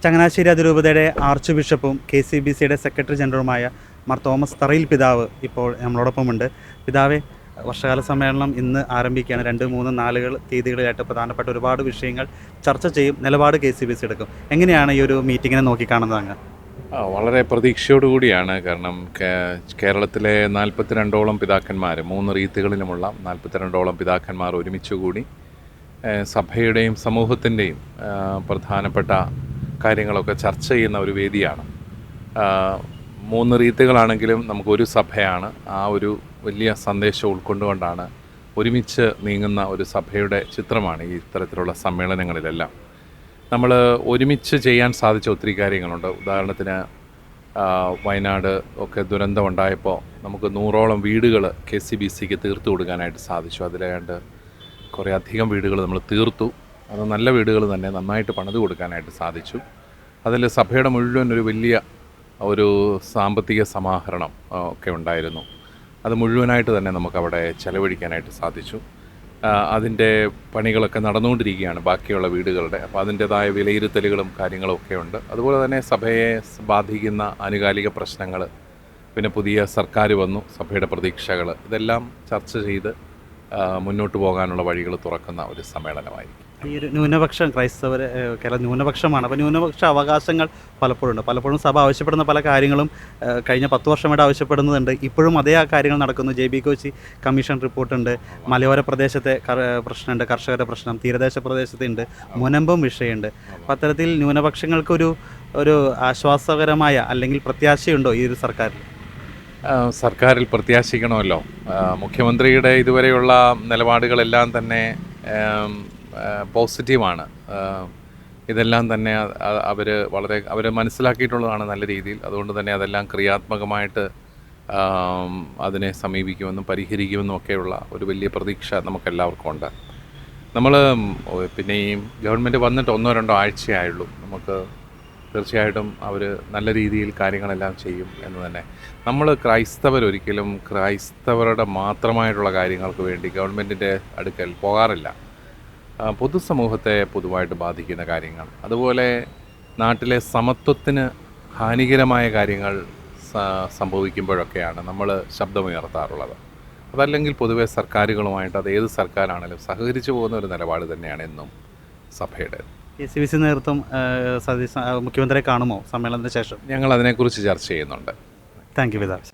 ചങ്ങനാശ്ശേരി അതിരൂപതയുടെ arch ബിഷപ്പും KCBCയുടെ secretary ജനറലുമായ Mar Thomas തറയിൽ പിതാവ് ഇപ്പോൾ നമ്മളോടൊപ്പമുണ്ട്. പിതാവെ, വർഷകാല സമ്മേളനം ഇന്ന് ആരംഭിക്കുകയാണ്. 2, 3, 4 തീയതികളിലായിട്ട് പ്രധാനപ്പെട്ട ഒരുപാട് വിഷയങ്ങൾ ചർച്ച ചെയ്യും, നിലപാട് KCBC എടുക്കും. എങ്ങനെയാണ് ഈ ഒരു മീറ്റിങ്ങിനെ നോക്കിക്കാണുന്നത് അങ്ങ്? വളരെ പ്രതീക്ഷയോടുകൂടിയാണ്. കാരണം കേരളത്തിലെ 42ഓളം പിതാക്കന്മാർ, 3 റീത്തുകളിലുമുള്ള 42ഓളം പിതാക്കന്മാർ ഒരുമിച്ചുകൂടി സഭയുടെയും സമൂഹത്തിൻ്റെയും പ്രധാനപ്പെട്ട കാര്യങ്ങളൊക്കെ ചർച്ച ചെയ്യുന്ന ഒരു വേദിയാണ്. 3 റീത്തുകളാണെങ്കിലും നമുക്കൊരു സഭയാണ്. ആ ഒരു വലിയ സന്ദേശം ഉൾക്കൊണ്ടുകൊണ്ടാണ് ഒരുമിച്ച് നീങ്ങുന്ന ഒരു സഭയുടെ ചിത്രമാണ് ഈ ഇത്തരത്തിലുള്ള സമ്മേളനങ്ങളിലെല്ലാം. നമ്മൾ ഒരുമിച്ച് ചെയ്യാൻ സാധിച്ച ഒത്തിരി കാര്യങ്ങളുണ്ട്. ഉദാഹരണത്തിന് വയനാട് ഒക്കെ ദുരന്തമുണ്ടായപ്പോൾ നമുക്ക് 100ഓളം വീടുകൾ KCBCക്ക് തീർത്തു കൊടുക്കാനായിട്ട് സാധിച്ചു. അതിലേണ്ട് കുറേ അധികം വീടുകൾ നമ്മൾ തീർത്തു. അത് നല്ല വീടുകൾ തന്നെ നന്നായിട്ട് പണിത് കൊടുക്കാനായിട്ട് സാധിച്ചു. അതിൽ സഭയുടെ മുഴുവൻ ഒരു വലിയ ഒരു സാമ്പത്തിക സമാഹരണം ഒക്കെ ഉണ്ടായിരുന്നു. അത് മുഴുവനായിട്ട് തന്നെ നമുക്കവിടെ ചെലവഴിക്കാനായിട്ട് സാധിച്ചു. അതിൻ്റെ പണികളൊക്കെ നടന്നുകൊണ്ടിരിക്കുകയാണ് ബാക്കിയുള്ള വീടുകളുടെ. അപ്പോൾ അതിൻ്റേതായ വിലയിരുത്തലുകളും കാര്യങ്ങളും ഒക്കെ ഉണ്ട്. അതുപോലെ തന്നെ സഭയെ ബാധിക്കുന്ന ആനുകാലിക പ്രശ്നങ്ങൾ, പിന്നെ പുതിയ സർക്കാർ വന്നു, സഭയുടെ പ്രതീക്ഷകൾ, ഇതെല്ലാം ചർച്ച ചെയ്ത് മുന്നോട്ട് പോകാനുള്ള വഴികൾ തുറക്കുന്ന ഒരു സമ്മേളനമായിരിക്കും. ഈ ഒരു ന്യൂനപക്ഷം, ക്രൈസ്തവർ കേരള ന്യൂനപക്ഷമാണ്. അപ്പോൾ ന്യൂനപക്ഷ അവകാശങ്ങൾ പലപ്പോഴും സഭ ആവശ്യപ്പെടുന്ന പല കാര്യങ്ങളും കഴിഞ്ഞ 10 വർഷമായിട്ട് ആവശ്യപ്പെടുന്നുണ്ട്. ഇപ്പോഴും അതേ ആ കാര്യങ്ങൾ നടക്കുന്നു. JB കോശി കമ്മീഷൻ റിപ്പോർട്ടുണ്ട്, മലയോര പ്രദേശത്തെ പ്രശ്നമുണ്ട്, കർഷകരുടെ പ്രശ്നം, തീരദേശ പ്രദേശത്തുണ്ട്, മുനമ്പം വിഷയമുണ്ട്. അപ്പോൾ അത്തരത്തിൽ ന്യൂനപക്ഷങ്ങൾക്കൊരു ആശ്വാസകരമായ അല്ലെങ്കിൽ പ്രത്യാശയുണ്ടോ ഈ ഒരു സർക്കാരിൽ? സർക്കാരിൽ പ്രത്യാശിക്കണമല്ലോ. മുഖ്യമന്ത്രിയുടെ ഇതുവരെയുള്ള നിലപാടുകളെല്ലാം തന്നെ പോസിറ്റീവാണ്. ഇതെല്ലാം തന്നെ അവർ മനസ്സിലാക്കിയിട്ടുള്ളതാണ് നല്ല രീതിയിൽ. അതുകൊണ്ട് തന്നെ അതെല്ലാം ക്രിയാത്മകമായിട്ട് അതിനെ സമീപിക്കുമെന്നും പരിഹരിക്കുമെന്നും ഒക്കെയുള്ള ഒരു വലിയ പ്രതീക്ഷ നമുക്കെല്ലാവർക്കും ഉണ്ട്. നമ്മൾ പിന്നെ ഈ ഗവൺമെൻറ് വന്നിട്ട് 1-2 ആഴ്ചയായുള്ളൂ. നമുക്ക് തീർച്ചയായിട്ടും അവർ നല്ല രീതിയിൽ കാര്യങ്ങളെല്ലാം ചെയ്യും എന്ന് തന്നെ. നമ്മൾ ക്രൈസ്തവരൊരിക്കലും ക്രൈസ്തവരുടെ മാത്രമായിട്ടുള്ള കാര്യങ്ങൾക്ക് വേണ്ടി ഗവൺമെൻറ്റിൻ്റെ അടുക്കൽ പോകാറില്ല. പൊതുസമൂഹത്തെ പൊതുവായിട്ട് ബാധിക്കുന്ന കാര്യങ്ങൾ, അതുപോലെ നാട്ടിലെ സമത്വത്തിന് ഹാനികരമായ കാര്യങ്ങൾ സംഭവിക്കുമ്പോഴൊക്കെയാണ് നമ്മൾ ശബ്ദമുയർത്താറുള്ളത്. അതല്ലെങ്കിൽ പൊതുവെ സർക്കാരുകളുമായിട്ട്, അത് ഏത് സർക്കാരാണെങ്കിലും സഹകരിച്ചു പോകുന്ന ഒരു നിലപാട് തന്നെയാണ് എന്നും സഭയുടെ. KCBC നേതൃത്വം മുഖ്യമന്ത്രിയെ കാണുമോ സമ്മേളനത്തിന് ശേഷം? ഞങ്ങൾ അതിനെക്കുറിച്ച് ചർച്ച ചെയ്യുന്നുണ്ട്. താങ്ക് യു പിതാവ്.